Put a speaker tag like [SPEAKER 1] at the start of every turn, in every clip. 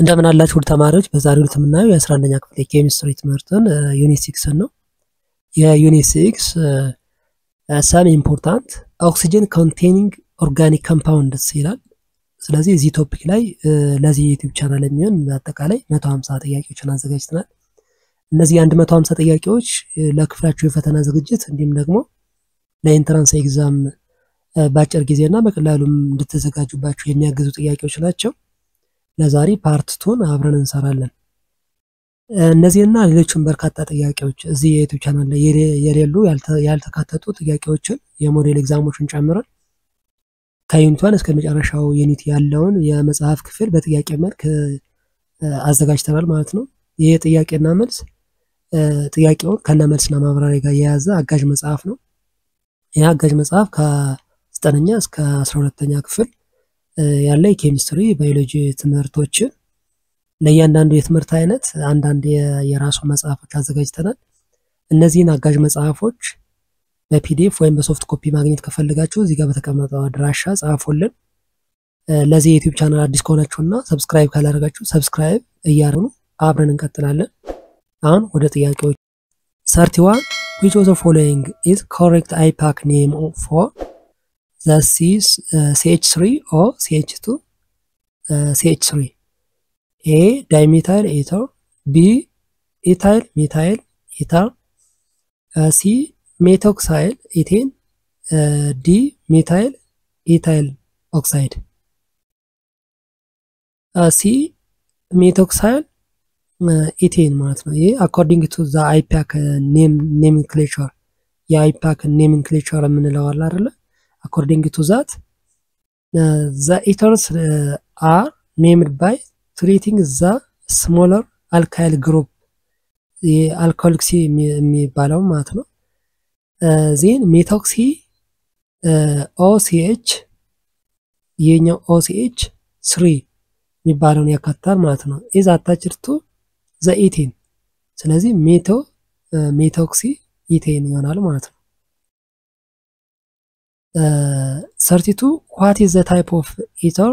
[SPEAKER 1] እንደምን አላችሁ ውድ ተማሪዎች በዛሬው ዕለት የምናየው የ11ኛ ክፍል የኬሚስትሪ ትምህርትን ዩኒት 6 ነው። የዩኒት 6 some important oxygen containing organic compounds ይላል። ስለዚህ እዚህ ቶፒክ ላይ ለዚህ ዩቲዩብ ቻናል የሚሆን በአጠቃላይ 150 ጥያቄዎችን አዘጋጅተናል። እነዚህ 150 ጥያቄዎች ለክፍላችሁ የፈተና ዝግጅት እንዲሁም ደግሞ ለኢንትራንስ ኤግዛም ባጭር ጊዜና በቀላሉም እንድትዘጋጁባችሁ የሚያግዙ ጥያቄዎች ናቸው። ለዛሬ ፓርት 2 አብረን እንሰራለን። እነዚህና ሌሎችም በርካታ ጥያቄዎች እዚህ የዩቲዩብ ቻናል ላይ የሌሉ ያልተካተቱ ጥያቄዎችን የሞዴል ኤግዛሞችን ጨምረን ከዩኒት 1 እስከ መጨረሻው ዩኒት ያለውን የመጽሐፍ ክፍል በጥያቄ መልክ አዘጋጅተናል ማለት ነው። ይሄ ጥያቄና መልስ ጥያቄውን ከነመልስና ማብራሪያ ጋር የያዘ አጋዥ መጽሐፍ ነው። ይሄ አጋዥ መጽሐፍ ከ9ኛ እስከ 12ኛ ክፍል ያለ የኬሚስትሪ ባዮሎጂ ትምህርቶችን ለእያንዳንዱ የትምህርት አይነት አንዳንድ የራሱ መጽሐፎች አዘጋጅተናል። እነዚህን አጋዥ መጽሐፎች በፒዲኤፍ ወይም በሶፍት ኮፒ ማግኘት ከፈለጋችሁ እዚህ ጋር በተቀመጠው አድራሻ ጻፉልን። ለዚህ ዩቲዩብ ቻናል አዲስ ከሆናችሁና ሰብስክራይብ ካላደረጋችሁ ሰብስክራይብ እያደረጉ አብረን እንቀጥላለን። አሁን ወደ ጥያቄዎች 31 which of the following is correct IUPAC name for the CH3 or CH2 CH3 A dimethyl ether B ethyl methyl ether C methoxyl ethane D methyl ethyl oxide C methoxyl ethane ማለት ነው። ይሄ according to the IUPAC nomenclature የIUPAC nomenclature የምንለው አለ አይደል? According to that the ethers are named by treating the smaller alkyl group የአልኮሊክሲ የሚባለው ማለት ነው። then methoxy OCH የኛው OCH 3 የሚባለውን ያካትታል ማለት ነው። is attached to the ethane ስለዚህ methoxy ethane ይሆናል ማለት ነው። 32 what is the type of ether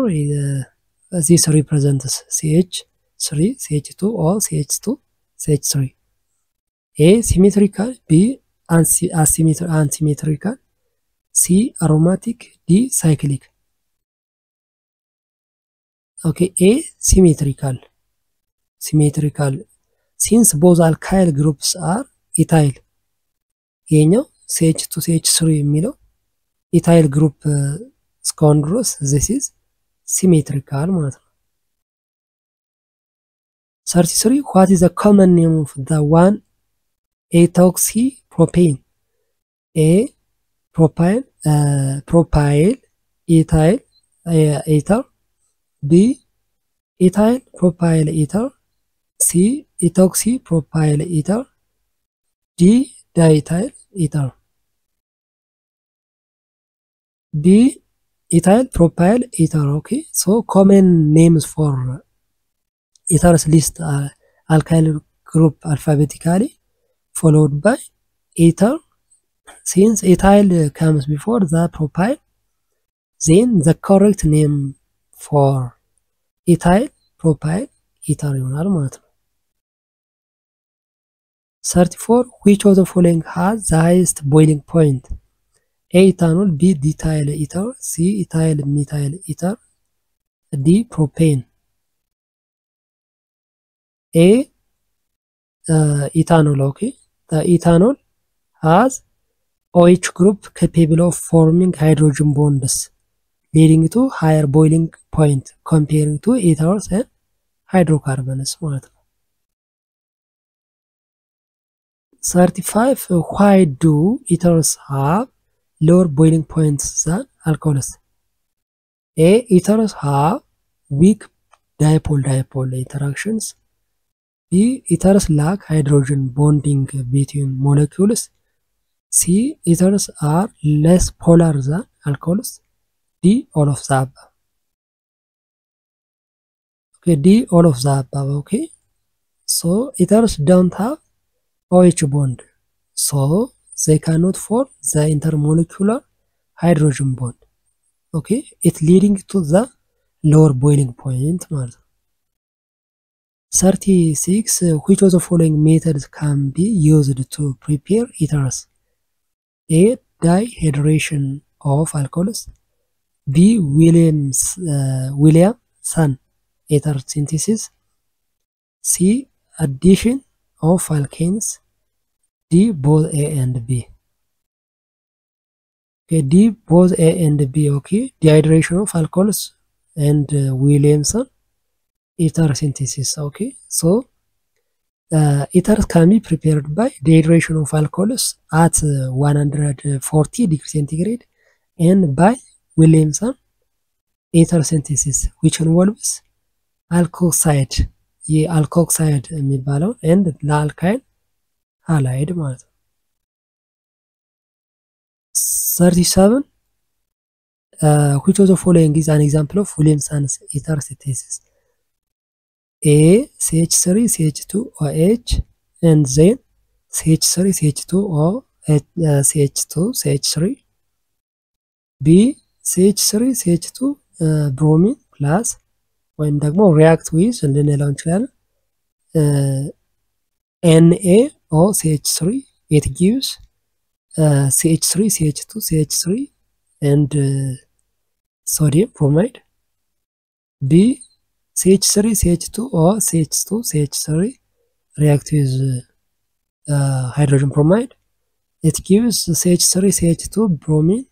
[SPEAKER 1] this represents CH3 CH2 or CH2 CH3 A symmetrical B asymmetrical C aromatic D cyclic okay A symmetrical since both alkyl groups are ethyl የኛው CH2 CH3 የሚለው ethyl group እስካሁን ድረስ this is symmetrical ማለት ነው። 33 what is the common name of the 1-ethoxypropane A propyl ethyl ether B ethyl propyl ether C ethoxypropyl ether D diethyl ether B ethyl propyl ether okay so common names for ethers list alkyl group alphabetically followed by ether since ethyl comes before the propyl then the correct name for ethyl propyl ether ይሆናል ማለት ነው። 34 which of the following has the highest boiling point A ethanol B diethyl ether C ethyl methyl ether D propane A ethanol okay the ethanol has OH group capable of forming hydrogen bonds leading to higher boiling point comparing to ethers and hydrocarbons ማለት ነው። 35 why do ethers have lower boiling points than alcohols A ethers have weak dipole interactions B ethers lack hydrogen bonding between molecules C ethers are less polar than alcohols D all of the above okay D all of the above okay so ethers don't have OH bond so they cannot form the intermolecular hydrogen bond okay it leading to the lower boiling point ማለት ነው። 36 which of the following methods can be used to prepare ethers? A. Dehydration of alcohols. B. Williamson ether synthesis. C. Addition of alkanes. D. Both A and B. Okay, D. Both A and B. Okay, dehydration of alcohols and Williamson ether synthesis. Okay, so ethers can be prepared by dehydration of alcohols at 140 degrees centigrade and by Williamson ether synthesis, which involves alkoxide, የአልኮክሳይድ የሚባለው and ለአልካይል ሃላይድ ማለት ነው። 37 which of the following is an example of Williamson's ether synthesis? A. CH3 CH2OH and then CH3 CH2 B. CH3 CH2 bromine plus ወይም ደግሞ react with ልንለው እንችላለን NaOCH3 it gives CH3 CH2 CH3 and sodium bromide. B. CH3 CH2 or CH2 CH3 react with hydrogen bromide. It gives CH3 CH2 bromine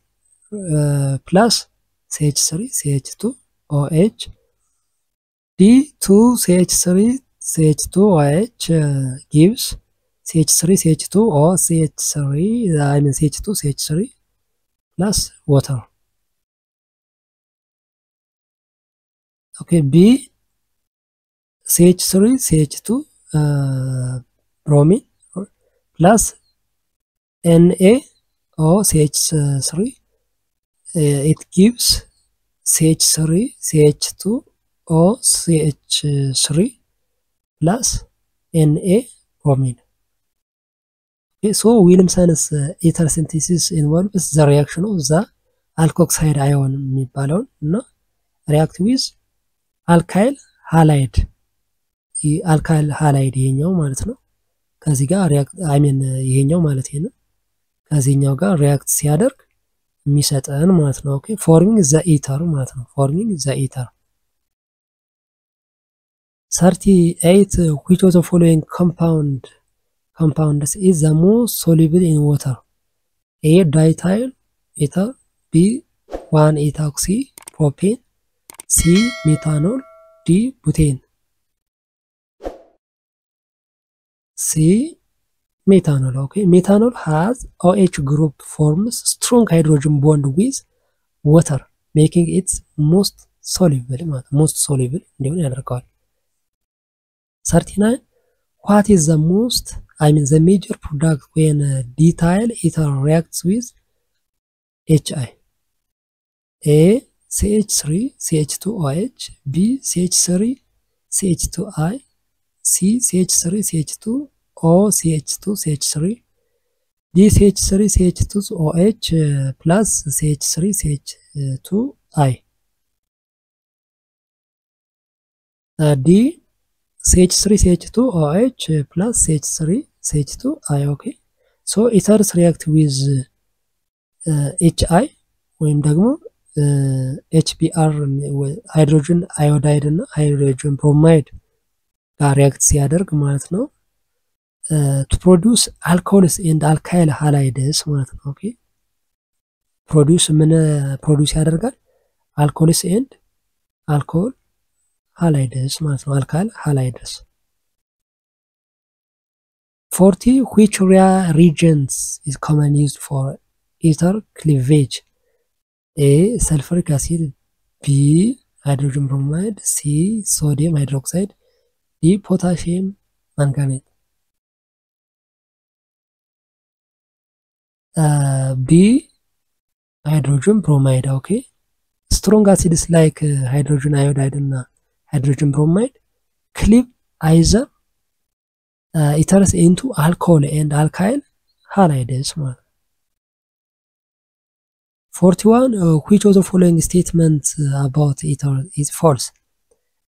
[SPEAKER 1] plus CH3 CH2OH. D. 2 CH3 CH2OH gives CH3 CH2 or CH3 I mean CH2 CH3 plus water. Okay, B. CH3 CH2 bromine plus NaOCH3 it gives CH3 CH2 or CH3 plus Na bromine. Okay, so Williamson's ether synthesis involves the reaction of the alkoxide ion የሚባለውን እና react with alkyl halide alkyl halide ይሄኛው ማለት ነው። ከዚህ ጋር react I mean ይሄኛው ማለት ነው። ከዚህኛው ጋር react ሲያደርግ የሚሰጠን ማለት ነው። ኦኬ forming the ether ማለት ነው። forming the ether 38 which of the following compounds is the most soluble in water? A. Diethyl ether. B. 1-ethoxy propane. C. Methanol. D. Butane. C. Methanol. Okay, methanol has OH group forms strong hydrogen bond with water, making it most soluble እንዲሆን ያደርገዋል። 39 what is the the major product when diethyl ether reacts with HI? A. CH3 CH2OH. B. CH3 CH2I. C. CH3 CH2 or CH2 CH3. D. CH3 CH2OH plus CH3 CH2I. D. CH3 CH2OH plus CH3 CH2I. Okay, so ethers react with HI ወይም ደግሞ HBr ሃይድሮጅን አዮዳይድ እና ሃይድሮጅን ብሮማይድ ጋር react ሲያደርግ ማለት ነው to produce alcohols and alkyl halides ማለት ነው። ኦኬ ፕሮዲዩስ ያደርጋል alcohols and alcohol halides ማለት ነው። alkyl halides 40 which reagents is commonly used for ether cleavage? A. Sulfuric acid. B. Hydrogen bromide. C. Sodium hydroxide. D. Potassium manganate. B. Hydrogen bromide. Okay, strong acids like hydrogen iodide and hydrogen bromide cleave either ethers into alcohol and alkyl halides. 41 which of the following statements about ether is false?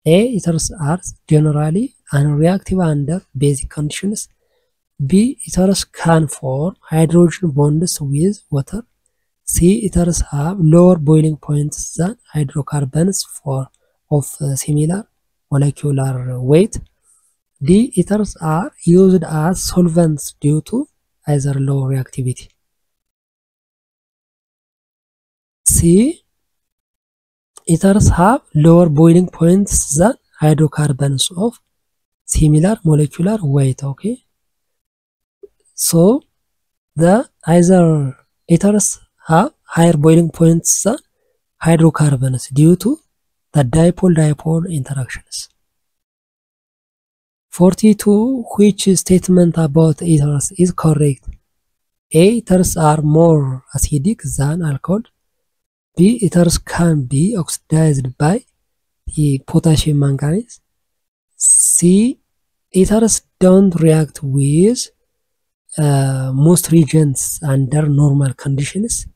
[SPEAKER 1] A. Ethers are generally unreactive under basic conditions. B. Ethers can form hydrogen bonds with water. C. Ethers have lower boiling points than hydrocarbons of similar molecular weight. D. Ethers are used as solvents due to either low reactivity. C. Ethers have lower boiling points than hydrocarbons of similar molecular weight. Okay, so the either ethers have higher boiling points than hydrocarbons due to the dipole-dipole interactions. 42. Which statement about ethers is correct? A. Ethers are more acidic than alcohol. B. Ethers can be oxidized by the potassium manganese. C. Ethers don't react with most reagents under normal conditions.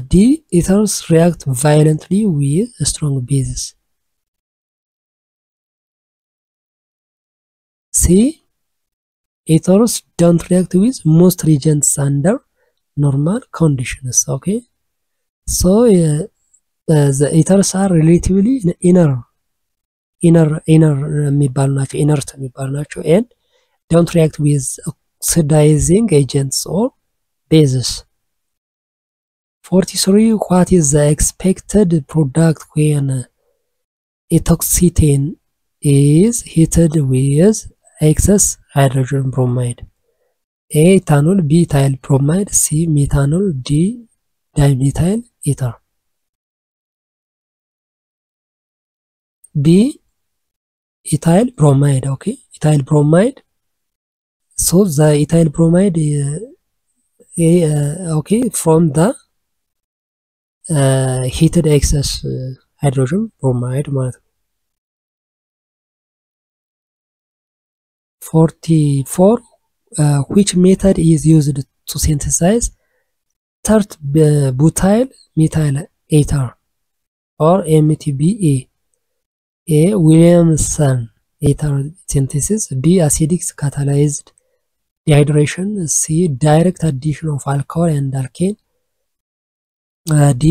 [SPEAKER 1] D. Ethers react violently with strong bases. C. Ethers don't react with most reagents under normal conditions. Okay, so the ethers are relatively inner የሚባሉ ናቸው inert የሚባሉ ናቸው and don't react with oxidizing agents or bases. 43. What is the expected product when ethoxyethane is heated with excess hydrogen bromide? A. Ethanol. B. Ethyl bromide. C. Methanol. D. Dimethyl ether. B. Ethyl bromide. Okay, ethyl bromide. So the ethyl bromide okay, from the heated excess hydrogen bromide ማለት ነው። 44. Which method is used to synthesize tert butyl methyl ether or MTBE? A. Williamson ether synthesis. B. Acidic catalyzed dehydration. C. Direct addition of alcohol and alkane. D.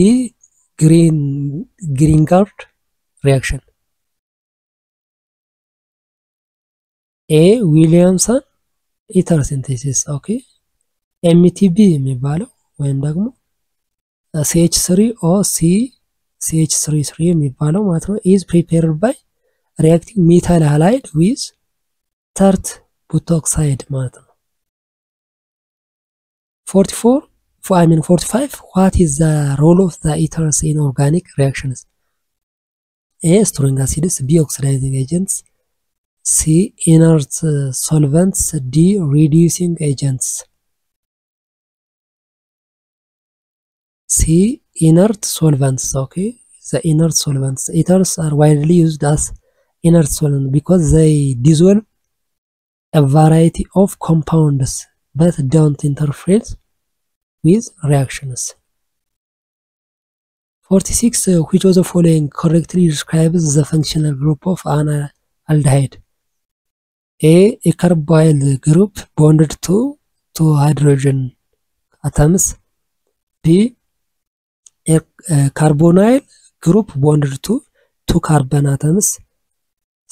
[SPEAKER 1] Grignard reaction. A. Williamson ether synthesis. Okay, MTB የሚባለው ወይም ደግሞ CH3O CH33 የሚባለው ማለት ነው is prepared by reacting methyl halide with tert butoxide ማለት ነው። 45. What is the role of the ethers in organic reactions? A. Strong acids. B. Oxidizing agents. C. Inert solvents. D. Reducing agents. C. Inert solvents. Okay, the inert solvents. Ethers are widely used as inert solvents because they dissolve a variety of compounds but don't interfere with reactions. 46. Which of the following correctly describes the functional group of an aldehyde? A. A carboyl group bonded to two hydrogen atoms. B. A carbonyl group bonded to two carbon atoms.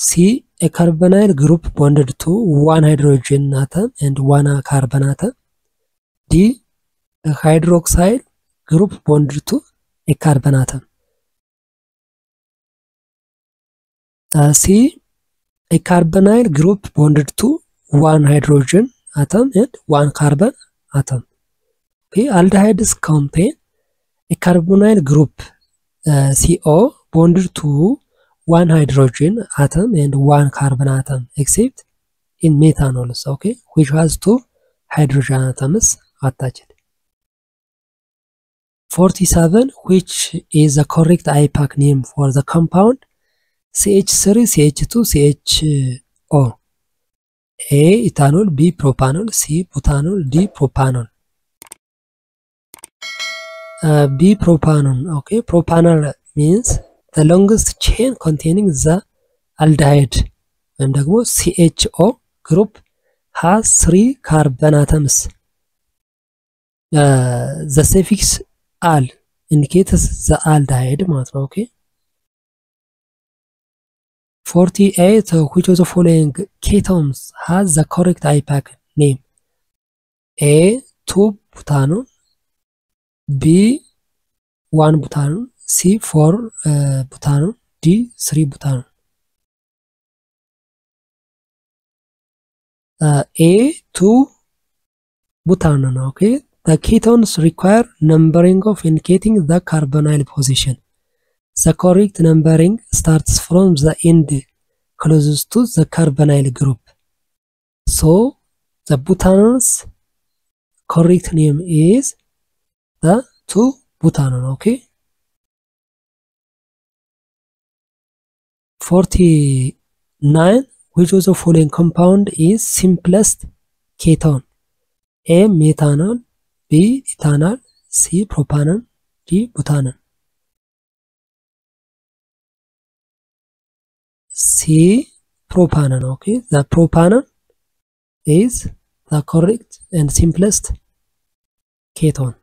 [SPEAKER 1] C. A carbonyl group bonded to one hydrogen atom and one carbon atom. D. A hydroxyl group bonded to a carbon atom. C. A carbonyl group bonded to one hydrogen atom and one carbon atom. Okay, aldehydes contain a carbonyl group CO bonded to one hydrogen atom and one carbon atom except in methanols, okay, which has two hydrogen atoms attached. 47. Which is the correct IUPAC name for the compound CH3CH2CHO? A. Ethanol. B. Propanol. C. Butanol. D. Propanol. B. Propanol. Okay, propanol means the longest chain containing the aldehyde ወይም ደግሞ CHO group has 3 carbon atoms. The suffix al indicates the aldehyde ማለት ነው። Okay. 48 which of the following ketones has the correct IUPAC name? A 2 butanol, B 1 butanol, C 4 butanol, D 3 butanol. A 2 butanol. Okay. The ketones require numbering of indicating the carbonyl position. The correct numbering starts from the end closest to the carbonyl group. So the butanol's correct name is the 2-butanol. Okay. 49 which of the following compound is simplest ketone? A methanol, B ethanol, C propanol, D butanol. C propanol. Okay, the propanol is the correct and simplest ketone.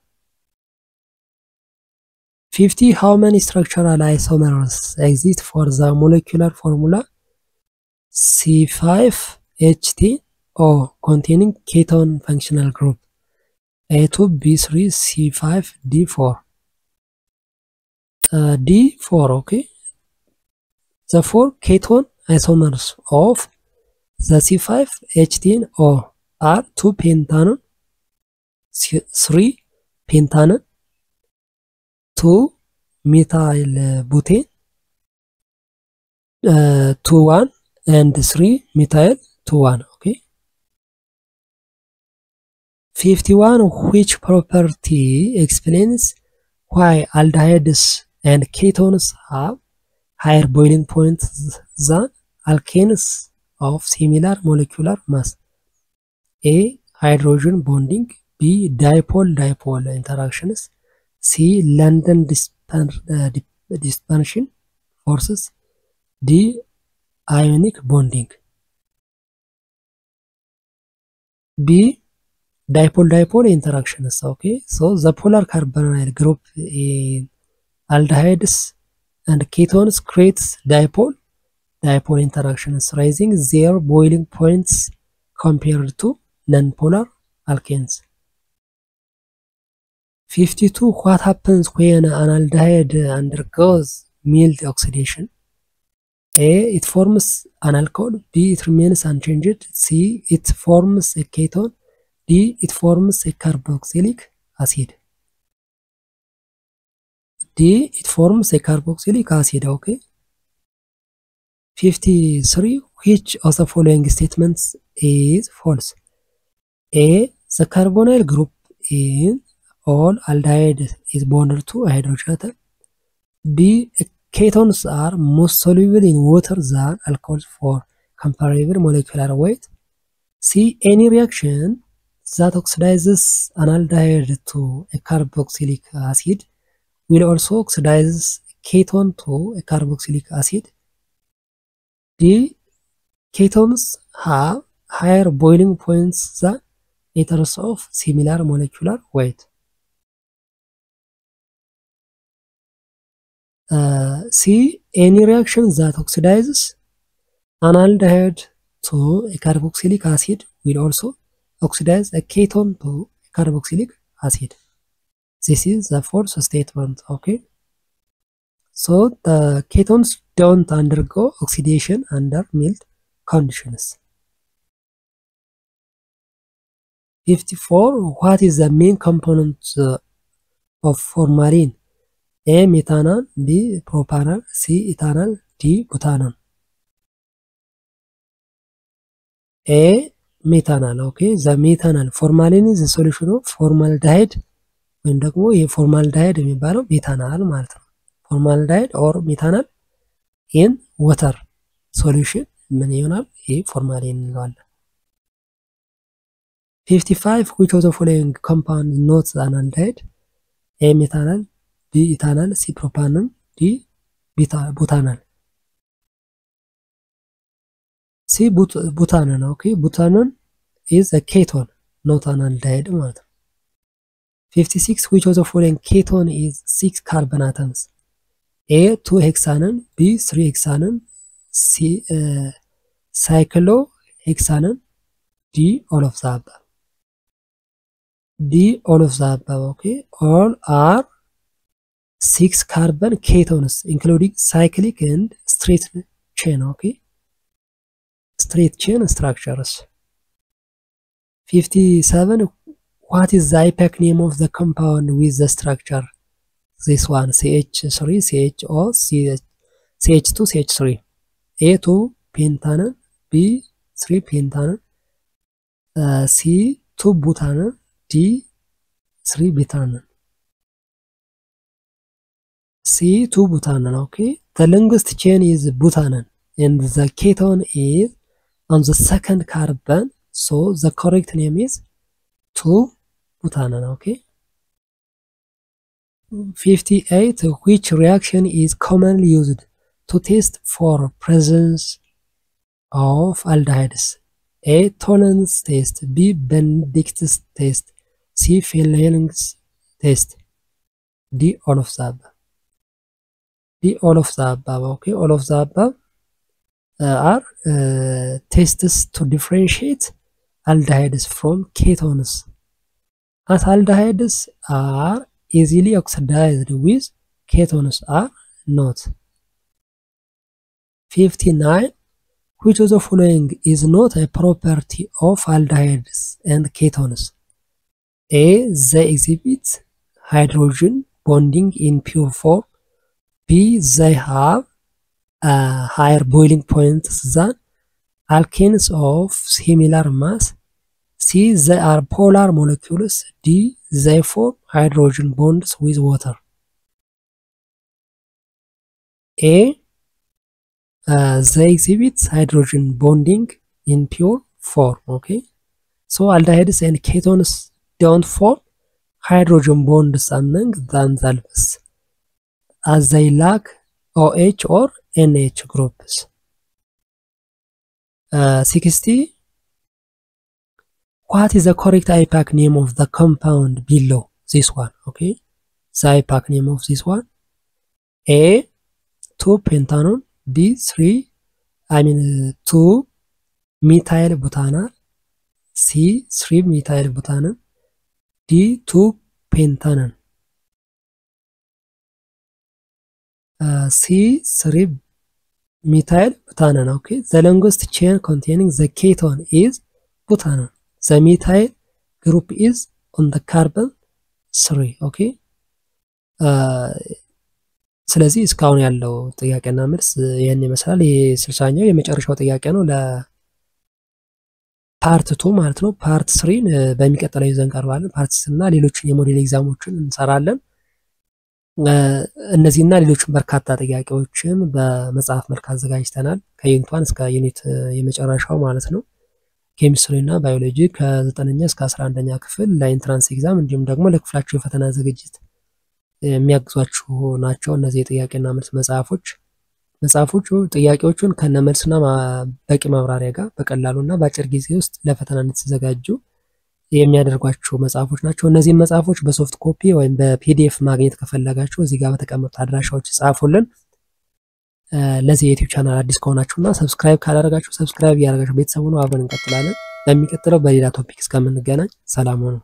[SPEAKER 1] 50 how many structural isomers exist for the molecular formula C5H10O containing ketone functional group A2, B3, C5, D4. D4. Okay. The 4 ketone isomers of the C5H10O are 2 pentanol, 3 pentanol, 2 methyl butane, 2,1 and 3 methyl 2,1. Okay. 51 which property explains why aldehydes and ketones have higher boiling points than alkanes of similar molecular mass? A hydrogen bonding, B dipole-dipole interactions, C London dispersion forces, D ionic bonding. B dipole-dipole interactions. Okay, so the polar carbonyl group in aldehydes and ketones creates dipole interactions, raising their boiling points compared to non-polar alkanes. 52 what happens when an aldehyde undergoes mild oxidation? A it forms an alcohol, B it remains unchanged, C it forms a ketone, D it forms a carboxylic acid. D it forms a carboxylic acid. Okay. 53 which of the following statements is false? A the carbonyl group in all aldehydes is bonded to a hydrogen atom. B ketones are most soluble in water than alcohols for comparable molecular weight. C any reaction that oxidizes an aldehyde to a carboxylic acid will also oxidize ketone to a carboxylic acid. D ketones have higher boiling points than ethers of similar molecular weight. C any reaction that oxidizes an aldehyde to a carboxylic acid will also oxidize a ketone to a carboxylic acid. This is the fourth statement. Okay. So the ketones don't undergo oxidation under mild conditions. 54 what is the main component of formalin? A methanol, B propanol, C ethanol, D butanol. A methanol. Okay, the methanol formalin is a solution of formaldehyde ወይም ደግሞ የፎርማልዲሃይድ የሚባለው ሜታናል ማለት ነው። ፎርማልዲሃይድ ኦር ሜታናል ኢን ወተር ሶሉሽን ምን ይሆናል? ይሄ ፎርማሊን እንለዋለን። 55 which of the following compound not an aldehyde? A methanol, B ethanol, C propanol, D butanol. C butanon okay butanon is a ketone not an aldehyde ማለት ነው 56 which of the following ketone is 6 carbon atoms A 2 hexanon B 3 hexanon C cyclohexanon D all of the above D all of the above okay all are 6 carbon ketones including cyclic and straight chain okay straight chain structures 57 what is the IUPAC name of the compound with the structure this one CH3 CHO CH2 CH3 A2 pentanon B3 pentanon C2 butanon D3 butanon C2 butanon okay the longest chain is butanon and the ketone is on the second carbon so the correct name is 2 butanon okay 58 which reaction is commonly used to test for presence of aldehydes A Tollens test B Benedict's test C Fehler's test D all of the above D all of the above okay all of the above are tests to differentiate aldehydes from ketones as aldehydes are easily oxidized with ketones are not 59 which of the following is not a property of aldehydes and ketones A they exhibit hydrogen bonding in pure form B they have a higher boiling point than alkanes of similar mass C they are polar molecules D they form hydrogen bonds with water A they exhibit hydrogen bonding in pure form okay so aldehydes and ketones don't form hydrogen bonds among themselves as they lack OH or NH groups 60 what is the correct IUPAC name of the compound below this one okay the IUPAC name of this one A 2 pentanon B 2 methyl butanol C 3 methyl butanol D 2 pentanon C 3 methyl butanol okay the longest chain containing the ketone is butanol the methyl group is on the carbon 3 okay ስለዚህ እስካሁን ያለው ጥያቄና መልስ ይሄን ይመስላል ይሄ 60ኛው የመጨረሻው ጥያቄ ነው ለፓርት 2 ማለት ነው ፓርት 3 በሚቀጥለው ይዘን ቀርባለን ፓርት 3 እና ሌሎችን የሞዴል ኤግዛሞችን እንሰራለን እነዚህና ሌሎችን በርካታ ጥያቄዎችን በመጽሐፍ መልክ አዘጋጅተናል ከዩኒት 1 እስከ ዩኒት የመጨረሻው ማለት ነው ኬሚስትሪ እና ባዮሎጂ ከ9ኛ እስከ 11ኛ ክፍል ለኢንትራንስ ኤግዛም እንዲሁም ደግሞ ለክፍላችሁ የፈተና ዝግጅት የሚያግዟችሁ ናቸው እነዚህ የጥያቄና መልስ መጽሐፎቹ ጥያቄዎቹን ከነመልስና በቂ ማብራሪያ ጋር በቀላሉና በአጭር ጊዜ ውስጥ ለፈተና እንድትዘጋጁ የሚያደርጓችሁ መጽሐፎች ናቸው እነዚህ መጽሐፎች በሶፍት ኮፒ ወይም በፒዲኤፍ ማግኘት ከፈለጋችሁ እዚህ ጋር በተቀመጡት አድራሻዎች ጻፉልን ለዚህ ዩቲዩብ ቻናል አዲስ ከሆናችሁና ሰብስክራይብ ካላደረጋችሁ ሰብስክራይብ ያደርጋችሁ ቤተሰቡን አብረን እንቀጥላለን በሚቀጥለው በሌላ ቶፒክ እስከምንገናኝ ሰላም ሁኑ